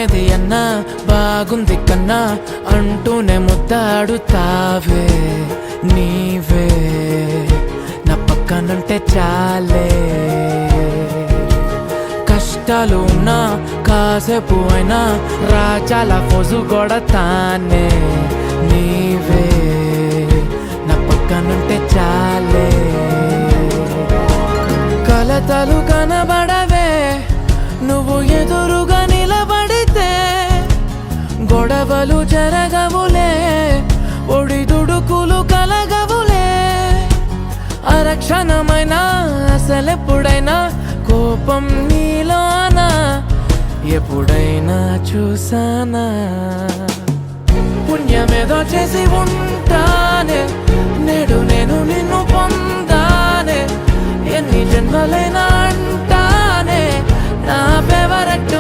ఏది అన్నా బాగుంది కన్నా అంటూనే ముద్దాడుతావే నీవే నా పక్కనుంటే చాలే కష్టాలు ఉన్నా కాసేపు అయినా రాజాల ఫోజు కొడతానే నీవే నా పక్కనుంటే చాలే కలతలు కనబడవే నువ్వు ఎదురుగా నిలబడితే గొడవలు జరగవులే ఒడిదుడుకులు కలగవులే అరక్షణమైనా అసలెప్పుడైనా కోపం నీలోనా ఎప్పుడైనా చూసానా పుణ్యమేదో చేసి ఉంటానే నేడు నేను నిన్ను పొందానే ఎన్ని జన్మలైనా అంటానే నా ఫేవరెట్